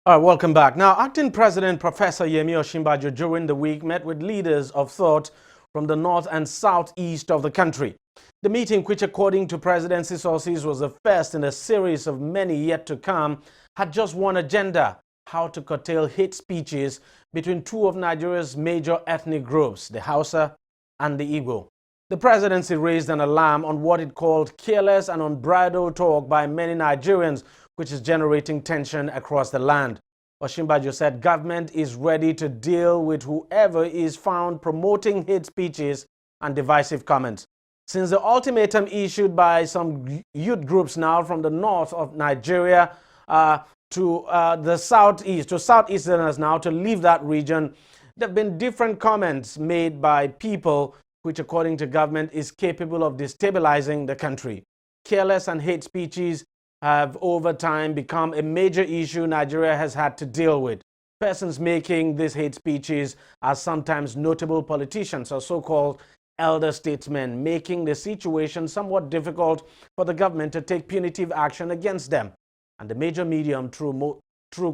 All right, welcome back. Now, Acting President Professor Yemi Osinbajo during the week met with leaders of thought from the north and southeast of the country. The meeting, which according to presidency sources was the first in a series of many yet to come, had just one agenda: how to curtail hate speeches between two of Nigeria's major ethnic groups, the Hausa and the Igbo. The presidency raised an alarm on what it called careless and unbridled talk by many Nigerians, which is generating tension across the land. Osinbajo said government is ready to deal with whoever is found promoting hate speeches and divisive comments. Since the ultimatum issued by some youth groups now from the north of Nigeria to the southeast, to southeasterners now to leave that region, there have been different comments made by people which, according to government, is capable of destabilizing the country. Careless and hate speeches have over time become a major issue Nigeria has had to deal with. Persons making these hate speeches are sometimes notable politicians or so-called elder statesmen, making the situation somewhat difficult for the government to take punitive action against them. And the major medium through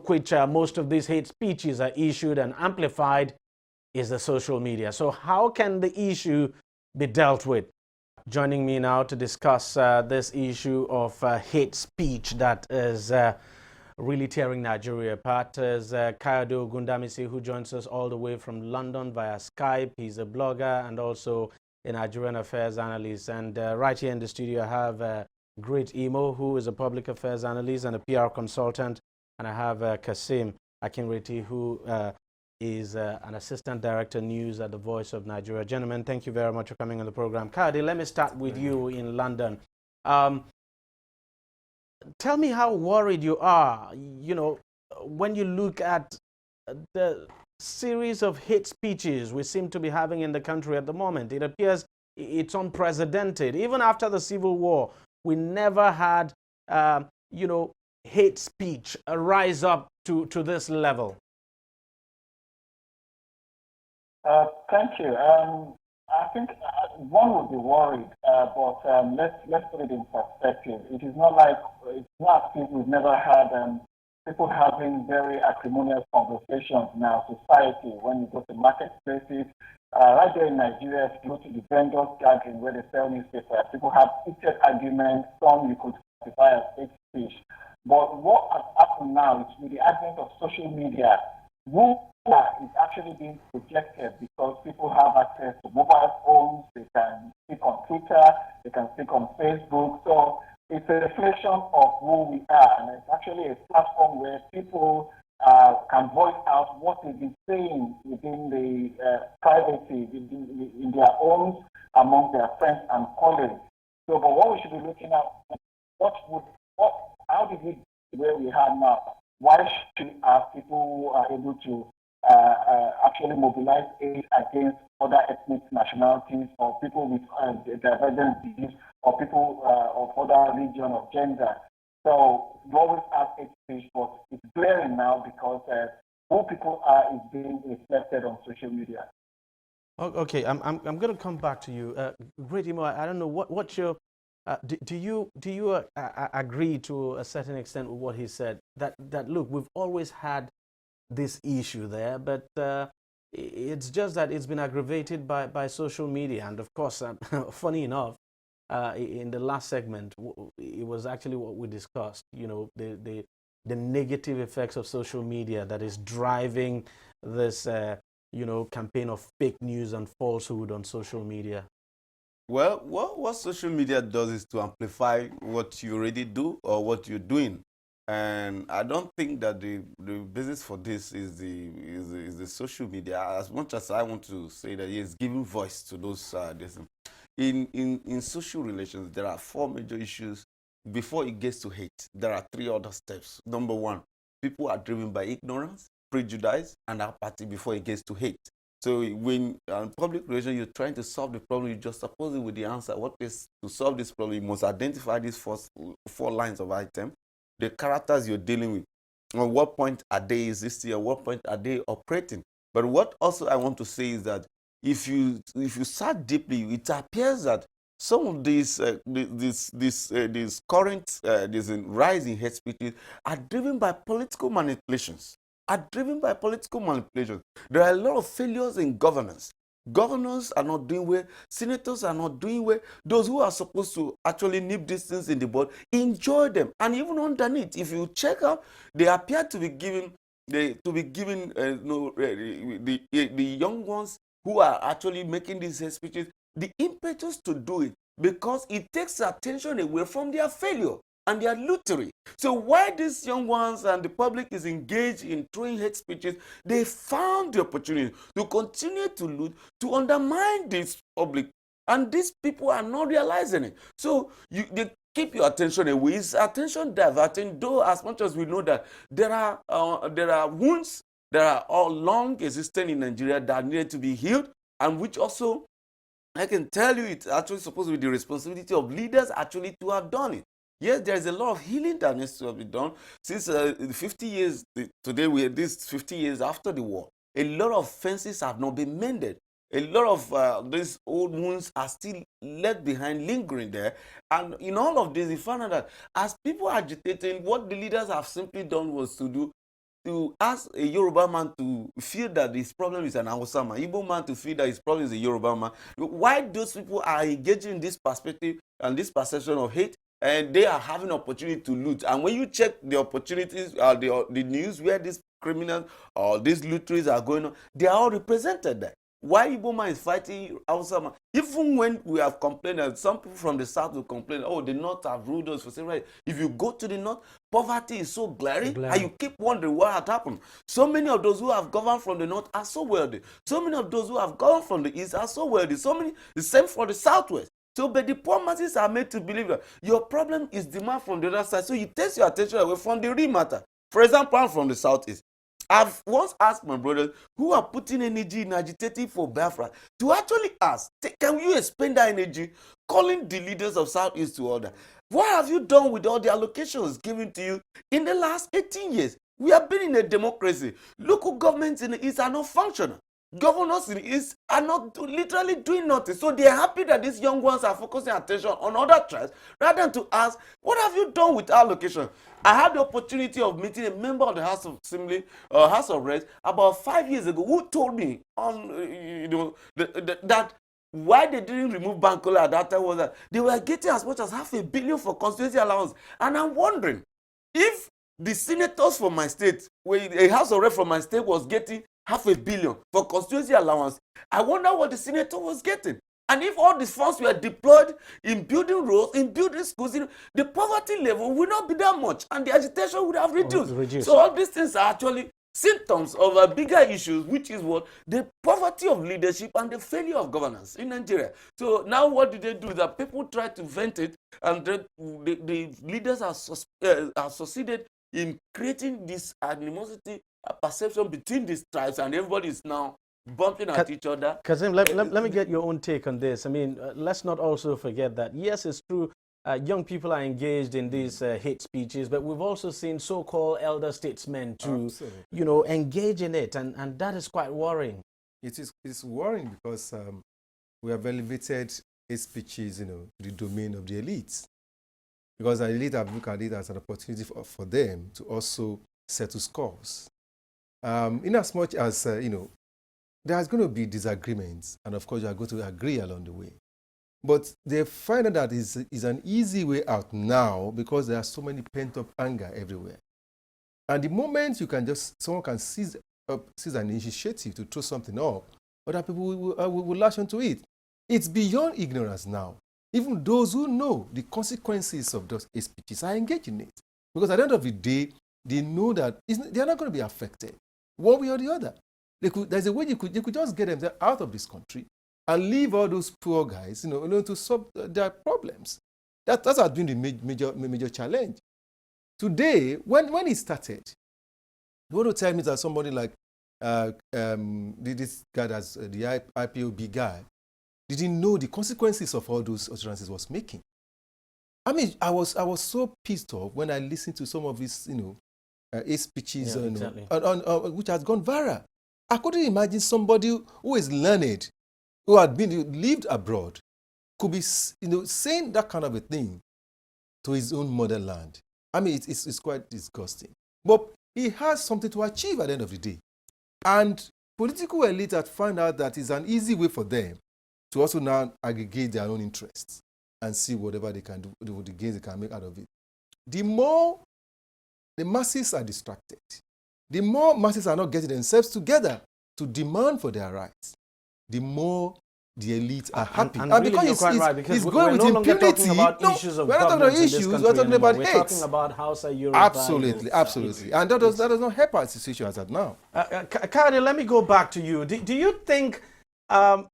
which most of these hate speeches are issued and amplified is the social media. So how can the issue be dealt with? Joining me now to discuss this issue of hate speech that is really tearing Nigeria apart is Kayode Ogundamisi, who joins us all the way from London via Skype. He's a blogger and also a Nigerian affairs analyst. And right here in the studio, I have Great Imo, who is a public affairs analyst and a PR consultant. And I have Kasim Akinreti, who is an assistant director news at the Voice of Nigeria. Gentlemen, thank you very much for coming on the program. Kayode, let me start with you in London. Tell me how worried you are, when you look at the series of hate speeches we seem to be having in the country at the moment. It appears it's unprecedented. Even after the Civil War, we never had, hate speech rise up to this level. Thank you. I think one would be worried, but let's put it in perspective. It is not like it's not as if we've never had people having very acrimonious conversations in our society. When you go to marketplaces, right there in Nigeria, if you go to the vendors gathering where they sell newspapers, people have heated arguments. Some you could classify as hate speech. But what has happened now is with the advent of social media, is actually being projected because people have access to mobile phones, they can speak on Twitter, they can speak on Facebook. So it's a reflection of who we are, and it's actually a platform where people can voice out what they've been saying within the privacy, in their homes, among their friends and colleagues. So, but what we should be looking at, how did we get where we are now? Why should people who are able to actually mobilize aid against other ethnic nationalities or people with divergent views or people of other religion or gender? So you always ask hate speech, but it's glaring now because who people are is being reflected on social media. Okay, I'm going to come back to you. Great Imo, I don't know what's your do you agree to a certain extent with what he said, that look, we've always had this issue there, but it's just that it's been aggravated by social media. And of course, funny enough, in the last segment, it was actually what we discussed, the negative effects of social media that is driving this campaign of fake news and falsehood on social media. Well, what social media does is to amplify what you already do or what you're doing. And I don't think that the business for this is the social media, as much as I want to say that it's giving voice to those in social relations. There are 4 major issues before it gets to hate. There are 3 other steps. Number 1, people are driven by ignorance, prejudice, and apathy before it gets to hate. So when public relations, you're trying to solve the problem, you just suppose it with the answer. What is to solve this problem? You must identify these 4 lines of item, the characters you're dealing with. At what point are they existing? At what point are they operating? But what also I want to say is that if you search deeply, it appears that some of these these current rise in hate speeches are driven by political manipulations. There are a lot of failures in governance. Governors are not doing well. Senators are not doing well. Those who are supposed to actually nip these things in the bud, enjoy them. And even underneath, if you check out, they appear to be giving the young ones who are actually making these speeches the impetus to do it, because it takes attention away from their failure and their lootery. So while these young ones and the public is engaged in throwing hate speeches, they found the opportunity to continue to loot, to undermine this public, and these people are not realizing it. So they keep your attention away. It's attention diverting, though as much as we know that there are wounds that are all long existing in Nigeria that needed to be healed, and which also, I can tell you, it's actually supposed to be the responsibility of leaders actually to have done it. Yes, there is a lot of healing that needs to be done. Since 50 years, today we are this 50 years after the war, a lot of fences have not been mended. A lot of these old wounds are still left behind, lingering there. And in all of this, we found out that as people are agitating, what the leaders have simply done was to ask a Yoruba man to feel that his problem is an Hausa man, Igbo man to feel that his problem is a Yoruba man. Why those people are engaging in this perspective and this perception of hate, and they are having opportunity to loot. And when you check the opportunities, the news where these criminals or these looteries are going on, they are all represented there. Why Igbo man is fighting Hausa man? Even when we have complained, and some people from the south will complain, oh, the north have ruled us for saying, right. If you go to the north, poverty is so glaring, and you keep wondering what had happened. So many of those who have governed from the north are so wealthy. So many of those who have governed from the east are so wealthy. So many, the same for the southwest. So, but the poor masses are made to believe that your problem is demand from the other side. So you take your attention away from the real matter. For example, I'm from the southeast. I've once asked my brothers who are putting energy in agitating for Biafra to actually ask, can you expend that energy calling the leaders of Southeast to order? What have you done with all the allocations given to you in the last 18 years? We have been in a democracy. Local governments in the East are not functional. Governors in the East are not literally doing nothing. So they are happy that these young ones are focusing attention on other tribes rather than to ask, what have you done with allocation? I had the opportunity of meeting a member of the House of Assembly, House of Reps, about 5 years ago, who told me that why they didn't remove Bankola at that time was that they were getting as much as $500 million for constituency allowance. And I'm wondering, if the senators from my state, a House of Reps from my state was getting $500 million for constituency allowance, I wonder what the senator was getting. And if all these funds were deployed in building roads, in building schools, the poverty level would not be that much, and the agitation would have reduced. So all these things are actually symptoms of bigger issues, which is what the poverty of leadership and the failure of governance in Nigeria. So now what do they do? That people try to vent it, and the leaders are succeeded in creating this animosity perception between these tribes, and everybody is now bumping at each other. Kazim, let me get your own take on this. I mean, let's not also forget that, yes, it's true, young people are engaged in these hate speeches, but we've also seen so-called elder statesmen to, engage in it, and that is quite worrying. It's worrying because we have elevated hate speeches, to the domain of the elites. Because the elite have looked at it as an opportunity for them to also settle scores. In as much as, there's going to be disagreements, and of course you are going to agree along the way. But they find out that is an easy way out now because there are so many pent-up anger everywhere. And the moment someone can seize an initiative to throw something up, other people will latch onto it. It's beyond ignorance now. Even those who know the consequences of those speeches are engaged in it. Because at the end of the day, they know that they are not going to be affected one way or the other. There's a way you could just get them out of this country and leave all those poor guys, to solve their problems. That has been the major challenge. Today, when it started, you want to tell me that somebody like this guy, that's the IPOB guy, didn't know the consequences of all those utterances was making. I mean, I was so pissed off when I listened to some of his, speeches, exactly. Which has gone viral. I couldn't imagine somebody who is learned, who had lived abroad, could be, saying that kind of a thing to his own motherland. I mean, it's quite disgusting. But he has something to achieve at the end of the day. And political elite have found out that it's an easy way for them to also now aggregate their own interests and see whatever they can do, the gains they can make out of it. The more the masses are distracted, the more masses are not getting themselves together to demand for their rights, the more the elites are happy. And really, because you're quite right, because it's going we're with no longer impunity. talking about issues of we're not talking about governance in this issues, country we're talking anymore. about We're hate. talking about Hausa Yoruba. Absolutely, absolutely. And that does not help our situation as of now. Kari, let me go back to you. Do you think, that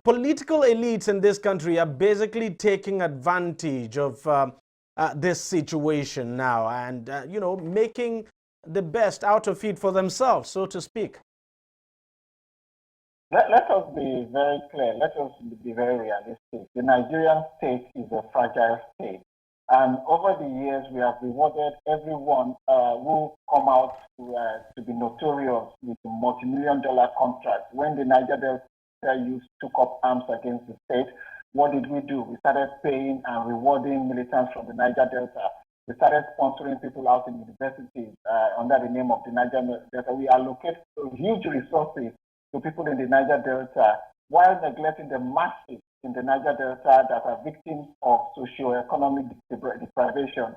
political elites in this country are basically taking advantage of this situation now and, making the best out of it for themselves, so to speak? Let us be very clear. Let us be very realistic. The Nigerian state is a fragile state. And over the years, we have rewarded everyone who come out to be notorious with a multi-million-dollar contract. When the Niger Delta youth took up arms against the state, what did we do? We started paying and rewarding militants from the Niger Delta. We started sponsoring people out in universities under the name of the Niger Delta. We allocate huge resources to people in the Niger Delta while neglecting the masses in the Niger Delta that are victims of socio-economic deprivation.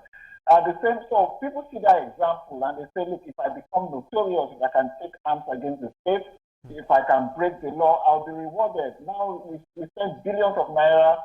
The same, so people see that example and they say, look, if I become notorious, if I can take arms against the state, if I can break the law, I'll be rewarded. Now we spend billions of naira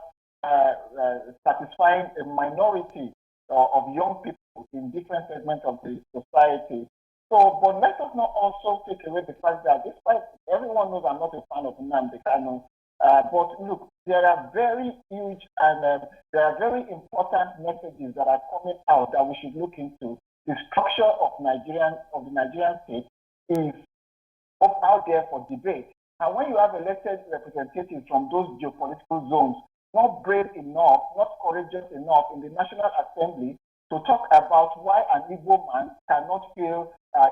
satisfying a minority of young people in different segments of the society. So, but let us not also take away the fact that despite everyone knows I'm not a fan of Nnamdi Kanu, but look, there are very huge and there are very important messages that are coming out that we should look into. The structure of the Nigerian state is out there for debate. And when you have elected representatives from those geopolitical zones, not brave enough, not courageous enough in the National Assembly to talk about why an Igbo man cannot feel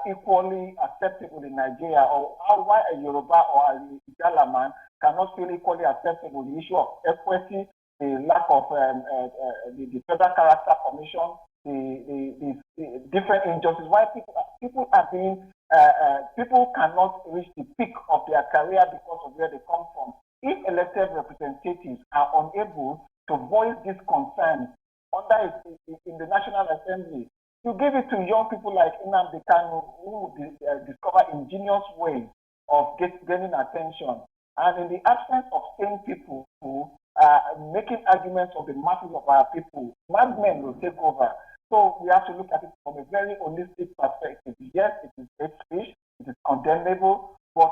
equally acceptable in Nigeria, or why a Yoruba or a Igala man cannot feel equally acceptable. The issue of equity, the lack of the Federal Character Commission, the different injustices. Why people are being people cannot reach the peak of their career because of where they come from. If elected representatives are unable to voice these concerns in the National Assembly, you give it to young people like Nnamdi Kanu who discover ingenious ways of gaining attention. And in the absence of sane people who are making arguments of the masses of our people, madmen will take over. So we have to look at it from a very holistic perspective. Yes, it is hate speech, it is condemnable, but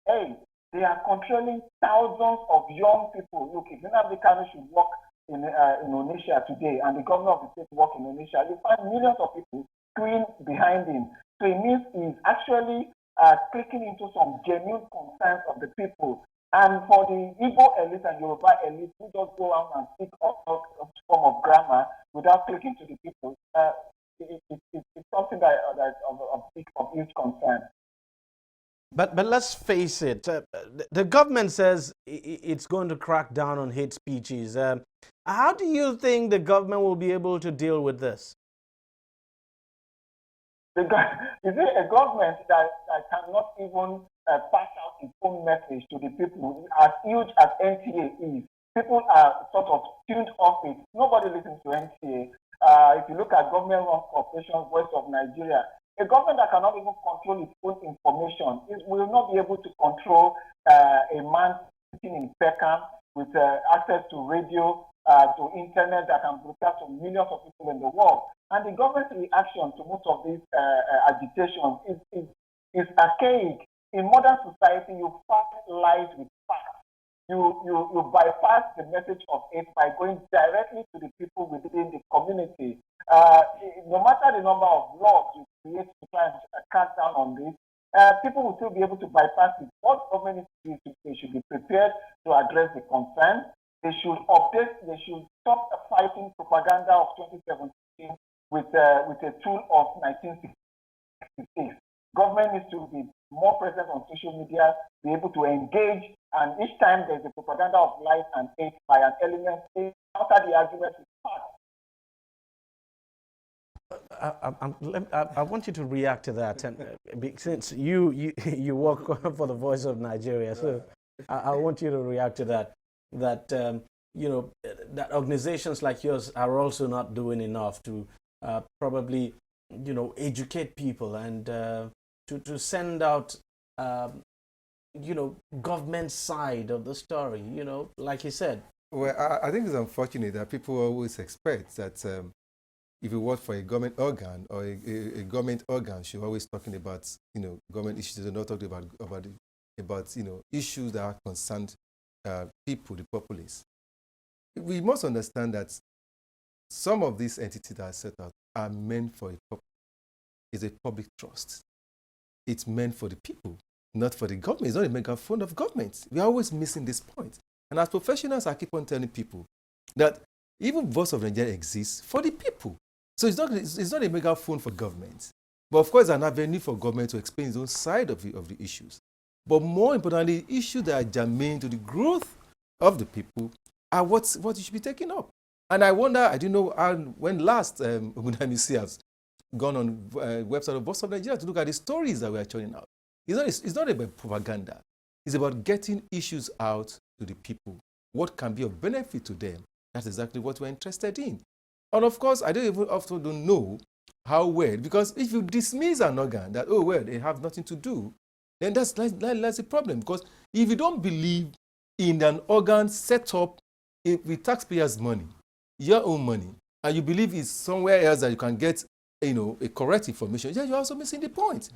hey, they are controlling thousands of young people. Look, if Nnamdi Kanu should work in Onitsha today, and the governor of the state work in Onitsha, you find millions of people queuing behind him. So it means he's actually clicking into some genuine concerns of the people. And for the Igbo elite and Yoruba elite who just go out and speak of form of grammar without clicking to the people, it's something that of huge concern. But let's face it, the government says it's going to crack down on hate speeches. How do you think the government will be able to deal with this? Is it a government that cannot even pass out its own message to the people? As huge as NTA is, people are sort of tuned off it. Nobody listens to NTA. If you look at government-run corporations, Voice of Nigeria, a government that cannot even control its own information will not be able to control a man sitting in Peckham with access to radio, to internet that can broadcast to millions of people in the world. And the government's reaction to most of these agitations is archaic. In modern society, you fight lies with facts. You bypass the message of hate by going directly to the people within the community. No matter the number of laws you create to try and crack down on this, people will still be able to bypass it. What government needs to do, they should be prepared to address the concerns. They should update, they should stop fighting propaganda of 2017 with a tool of 1966. Government needs to be more presence on social media, be able to engage, and each time there's a propaganda of lies and hate by an element, after the argument is I want you to react to that, and since you work for the Voice of Nigeria, so I want you to react to that. That you know, that organizations like yours are also not doing enough to probably, you know, educate people and to send out you know, government side of the story. You know, like you said. Well, I think it's unfortunate that people always expect that if you work for a government organ or a government organ, you're always talking about, you know, government issues. They're not talking about you know, issues that are concerned people, the populace. We must understand that some of these entities that are set out are meant for a purpose. It's a public trust. It's meant for the people, not for the government. It's not a megaphone of government. We are always missing this point. And as professionals, I keep on telling people that even Voice of Nigeria exists for the people. So it's not a megaphone for government. But of course, an avenue for government to explain its own side of the issues. But more importantly, issues that are germane to the growth of the people are what should be taken up. And I wonder, I don't know when last Ogunamisi has gone on website of Voice of Nigeria to look at the stories that we are churning out. It's not about propaganda. It's about getting issues out to the people. What can be of benefit to them? That's exactly what we're interested in. And of course, I don't know how well, because if you dismiss an organ that, oh, well, they have nothing to do, then that's a problem. Because if you don't believe in an organ set up with taxpayers' money, your own money, and you believe it's somewhere else that you can get, you know, a correct information, yeah, you're also missing the point.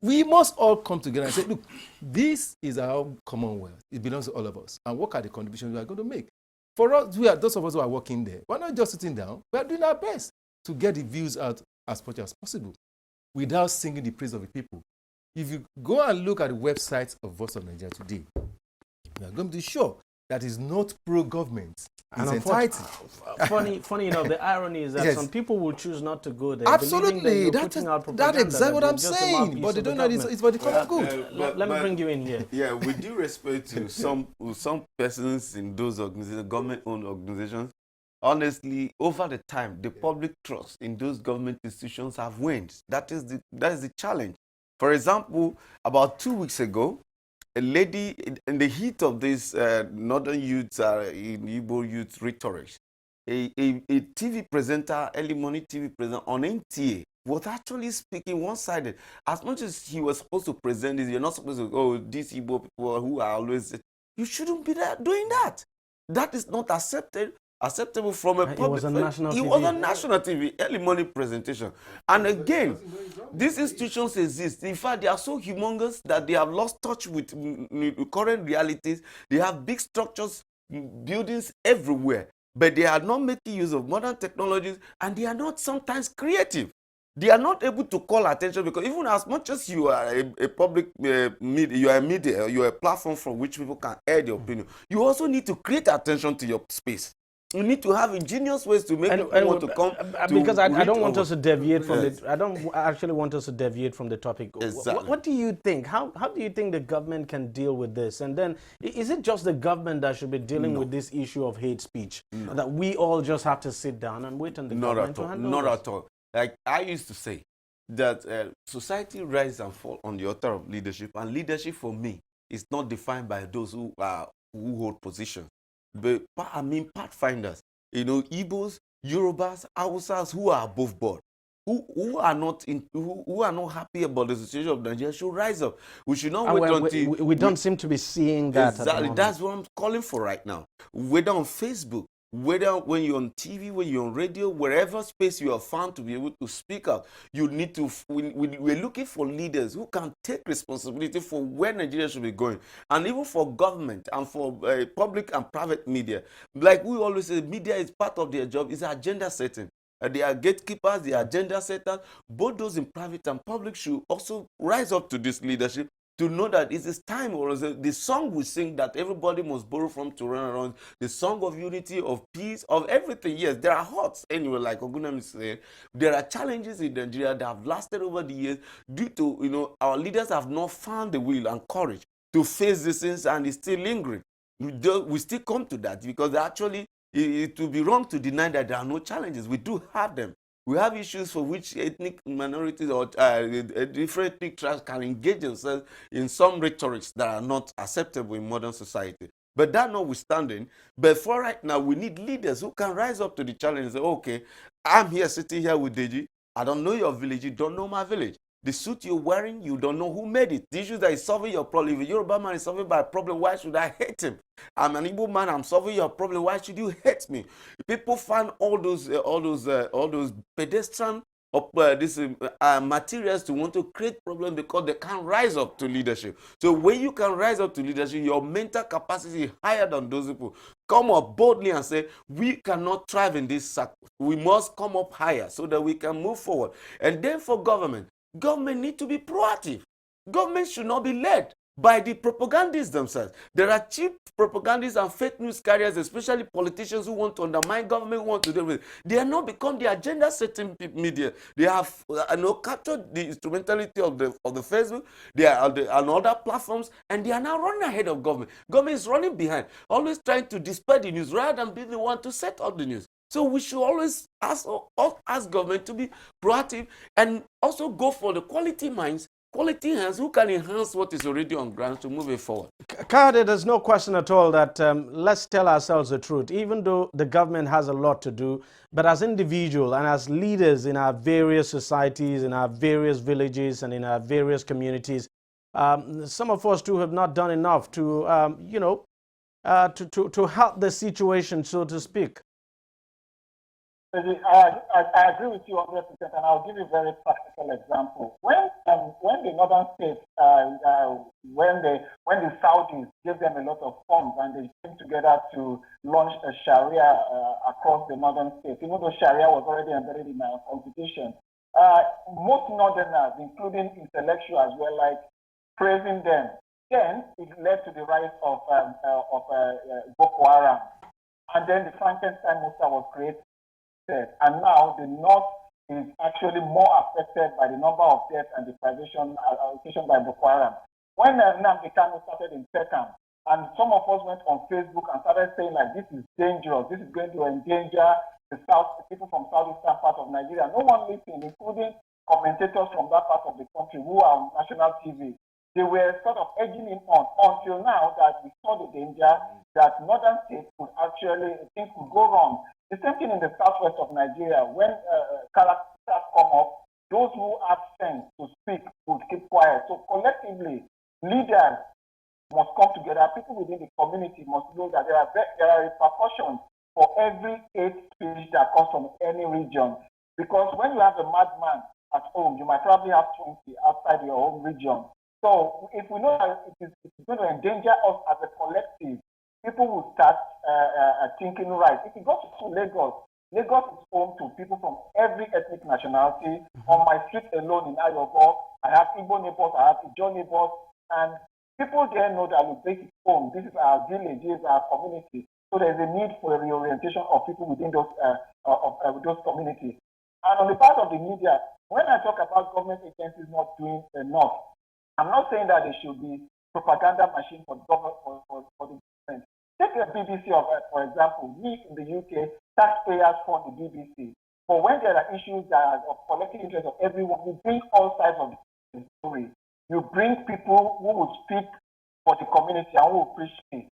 We must all come together and say, look, this is our commonwealth. It belongs to all of us. And what are the contributions we are going to make? For us, those of us who are working there, we're not just sitting down. We're doing our best to get the views out as much as possible without singing the praise of the people. If you go and look at the website of Voice of Nigeria today, you are going to be sure that is not pro-government. It's entitled. Funny enough, the irony is that yes, some people will choose not to go there. Absolutely, that's exactly what I'm saying. But they don't know it's for the common good. Let me bring you in here. Yeah, with due respect to some persons in those organizations, government-owned organizations, honestly, over the time, the public trust in those government institutions have waned. That is the challenge. For example, about 2 weeks ago, a lady in the heat of this northern youth, in Igbo youth rhetoric, a TV presenter, early morning TV presenter on NTA was actually speaking one-sided. As much as he was supposed to present this, you're not supposed to go, these Igbo people who are always, you shouldn't be there doing that. That is not acceptable from a public. It was on national TV. It was on national TV, early morning presentation. And again, these institutions exist. In fact, they are so humongous that they have lost touch with current realities. They have big structures, buildings everywhere, but they are not making use of modern technologies, and they are not sometimes creative. They are not able to call attention, because even as much as you are a public media, you are a media, you are a platform from which people can air their opinion, you also need to create attention to your space. You need to have ingenious ways to make people want to come. Because I don't want us to deviate from it. I don't actually want us to deviate from the topic. Exactly. What do you think? How do you think the government can deal with this? And then, is it just the government that should be dealing with this issue of hate speech? That we all just have to sit down and wait on the government to handle Not this? at all. Like I used to say, that society rises and falls on the altar of leadership, and leadership for me is not defined by those who hold positions, but I mean pathfinders. You know, Igbos, Yorubas, Hausas who are above board, who are not happy about the situation of Nigeria should rise up. We should not wait until we don't seem to be seeing that. Exactly, that's what I'm calling for right now. Whether on Facebook, whether when you're on TV, when you're on radio, wherever space you are found to be able to speak out, you need to. We're looking for leaders who can take responsibility for where Nigeria should be going, and even for government and for public and private media. Like we always say, media is part of their job, is agenda setting. They are gatekeepers, they are agenda setters. Both those in private and public should also rise up to this leadership to know that it is time, or the song we sing that everybody must borrow from to run around, the song of unity, of peace, of everything. Yes, there are hurts anyway, like Ogunam said. There are challenges in Nigeria that have lasted over the years due to, our leaders have not found the will and courage to face these things, and it's still lingering. We still come to that because actually it would be wrong to deny that there are no challenges. We do have them. We have issues for which ethnic minorities or different ethnic tribes can engage themselves in some rhetorics that are not acceptable in modern society. But that notwithstanding, but for right now, we need leaders who can rise up to the challenge and say, okay, I'm here sitting here with DEJI. I don't know your village. You don't know my village. The suit you're wearing, you don't know who made it. The issue that is solving your problem. If a Yoruba man is solving my problem, why should I hate him? I'm an Igbo man. I'm solving your problem. Why should you hate me? People find all those pedestrian materials to want to create problems because they can't rise up to leadership. So when you can rise up to leadership, your mental capacity is higher than those people. Come up boldly and say, we cannot thrive in this circle. We must come up higher so that we can move forward. And then for government need to be proactive. Government should not be led by the propagandists themselves. There are cheap propagandists and fake news carriers, especially politicians who want to undermine government, who want to deal with it. They are not become the agenda-setting media. They have captured the instrumentality of the Facebook, they are on other platforms, and they are now running ahead of government. Government is running behind, always trying to dispel the news rather than being the one to set up the news. So we should always ask government to be proactive and also go for the quality minds, quality hands who can enhance what is already on ground to move it forward. Kayode, there's no question at all that let's tell ourselves the truth. Even though the government has a lot to do, but as individuals and as leaders in our various societies, in our various villages and in our various communities, some of us too have not done enough to, to help the situation, so to speak. I agree with you 100%, and I'll give you a very practical example. When the northern states, when the Saudis gave them a lot of funds and they came together to launch a Sharia across the northern states, even though Sharia was already embedded in our constitution, most northerners, including intellectuals, were like praising them. Then it led to the rise of Boko Haram, and then the Frankenstein monster was created. And now the North is actually more affected by the number of deaths and deprivation occasioned by Boko Haram. When Nnamdi Kanu started in Peckham, and some of us went on Facebook and started saying like, this is dangerous, this is going to endanger the people from southeastern part of Nigeria. No one listened, including commentators from that part of the country who are on national TV. They were sort of edging him on until now that we saw the danger that northern states could actually, things could go wrong. The same thing in the southwest of Nigeria. When characters come up, those who have sense to speak would keep quiet. So collectively, leaders must come together. People within the community must know that there are repercussions for every hate speech that comes from any region. Because when you have a madman at home, you might probably have 20 outside your home region. So if we know that it is going to endanger us as a collective, people will start thinking right. If you go to Lagos, Lagos is home to people from every ethnic nationality. On my street alone in Ayobo, I have Igbo neighbors, I have Ijaw neighbors, and people there know that we base it home. This is our village, this is our community. So there's a need for a reorientation of people within those communities. And on the part of the media, when I talk about government agencies not doing enough, I'm not saying that they should be propaganda machine for the government. Take the BBC, for example. We in the UK, taxpayers fund the BBC. But when there are issues that are of collective interest of everyone, you bring all sides of the story. You bring people who will speak for the community and who will preach peace.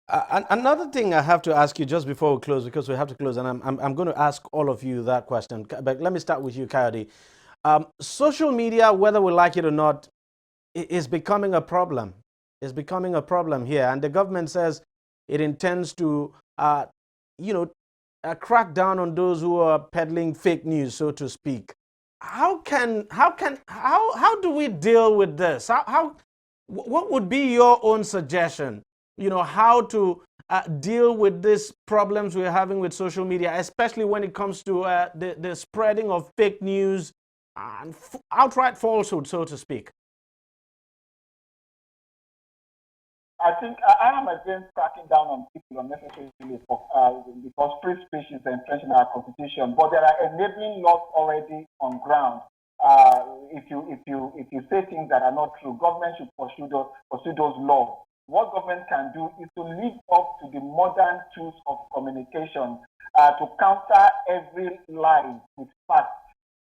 Another thing I have to ask you just before we close, because we have to close, and I'm going to ask all of you that question. But let me start with you, Kayode. Social media, whether we like it or not, is becoming a problem. It's becoming a problem here, and the government says it intends to, crack down on those who are peddling fake news, so to speak. How do we deal with this? What would be your own suggestion? How to deal with these problems we're having with social media, especially when it comes to the spreading of fake news and outright falsehood, so to speak. I think I am against cracking down on people unnecessarily because free speech is entrenched in our constitution. But there are enabling laws already on ground. If you say things that are not true, government should pursue those laws. What government can do is to live up to the modern tools of communication to counter every lie with facts.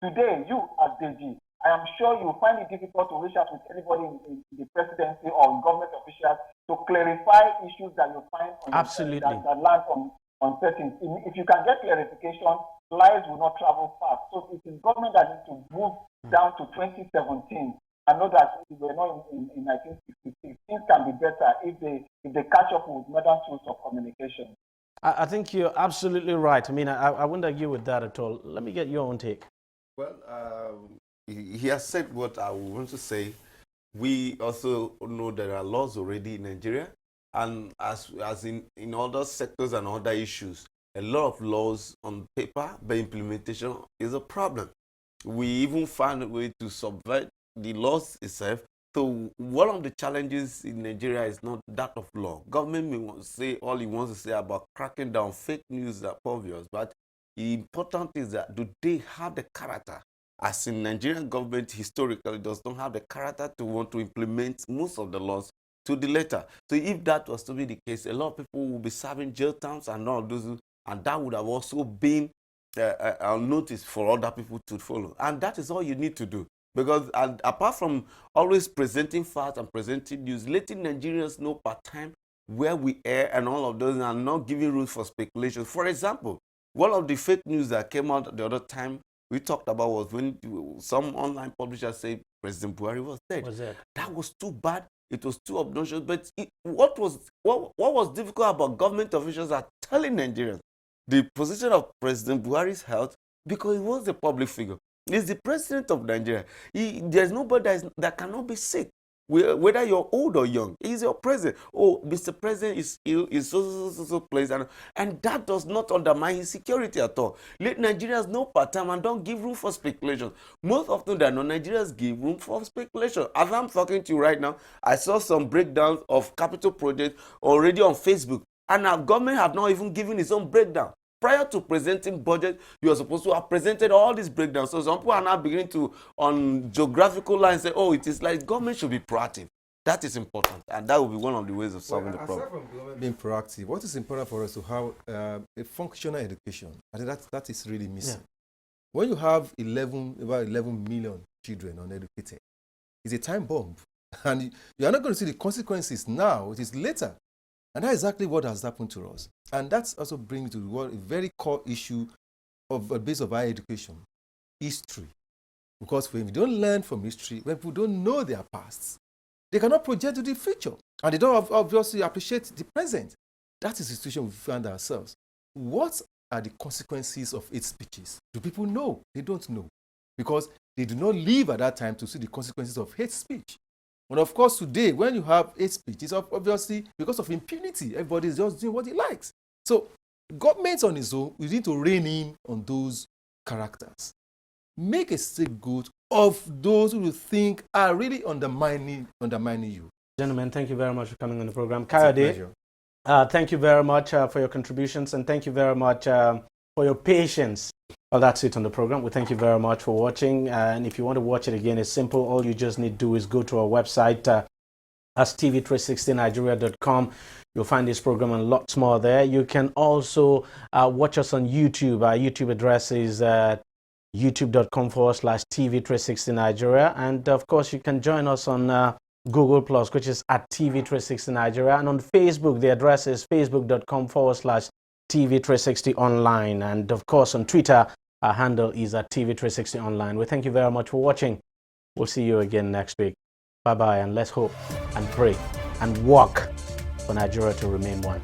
Today, you as DEJI, I am sure you find it difficult to reach out with anybody in the presidency or government officials to clarify issues that you find on Absolutely. that land on certain. If you can get clarification, lies will not travel fast. So it is government that needs to move down to 2017. I know that we're not in 1966. Things can be better if they catch up with modern tools of communication. I think you're absolutely right. I mean, I wouldn't argue with that at all. Let me get your own take. Well, he has said what I want to say. We also know there are laws already in Nigeria, and as in other sectors and other issues, a lot of laws on paper, but implementation is a problem. We even found a way to subvert the laws itself. So one of the challenges in Nigeria is not that of law. Government may want to say all he wants to say about cracking down fake news that obvious, but the important is that do they have the character? As in Nigerian government historically does not have the character to want to implement most of the laws to the letter. So if that was to be the case, a lot of people will be serving jail terms and all those, and that would have also been a notice for other people to follow. And that is all you need to do. Because apart from always presenting facts and presenting news, letting Nigerians know part time where we are and all of those, and not giving room for speculation. For example, one of the fake news that came out the other time we talked about was when some online publishers say President Buhari was dead. That was too bad. It was too obnoxious. But what was difficult about government officials are telling Nigerians the position of President Buhari's health, because he was a public figure. He's the president of Nigeria. There's nobody that cannot be sick. Whether you're old or young, he's your president. Oh, Mr. President is ill, is so place, and that does not undermine his security at all. Let Nigerians know part time and don't give room for speculation. Most often than not, Nigerians give room for speculation. As I'm talking to you right now, I saw some breakdowns of capital projects already on Facebook, and our government have not even given its own breakdown. Prior to presenting budget, you are supposed to have presented all these breakdowns. So some people are now beginning to, on geographical lines, say, oh, it is like government should be proactive. That is important, and that will be one of the ways of solving the problem. Aside from government being proactive, what is important for us to have a functional education? I think that is really missing. Yeah. When you have about 11 million children uneducated, it's a time bomb. And you are not going to see the consequences now, it is later. And that's exactly what has happened to us. And that's also brings to a very core issue of a base of higher education, history. Because when we don't learn from history, when people don't know their past, they cannot project to the future. And they don't obviously appreciate the present. That is the situation we find ourselves. What are the consequences of hate speeches? Do people know? They don't know. Because they do not live at that time to see the consequences of hate speech. And of course, today, when you have hate speech, it's obviously because of impunity. Everybody is just doing what he likes. So, government on its own, we need to rein in on those characters. Make a scapegoat of those who you think are really undermining you. Gentlemen, thank you very much for coming on the program. Kayode, thank you very much for your contributions, and thank you very much for your patience. Well, that's it on the program. We thank you very much for watching. And if you want to watch it again, it's simple. All you just need to do is go to our website, as tv360nigeria.com. You'll find this program and lots more there. You can also watch us on YouTube. Our YouTube address is youtube.com/tv360nigeria. And of course, you can join us on Google+, which is at tv360nigeria. And on Facebook, the address is facebook.com/tv360online. And of course, on Twitter, our handle is at tv360online. We thank you very much for watching. We'll see you again next week. Bye-bye, and let's hope and pray and work for Nigeria to remain one.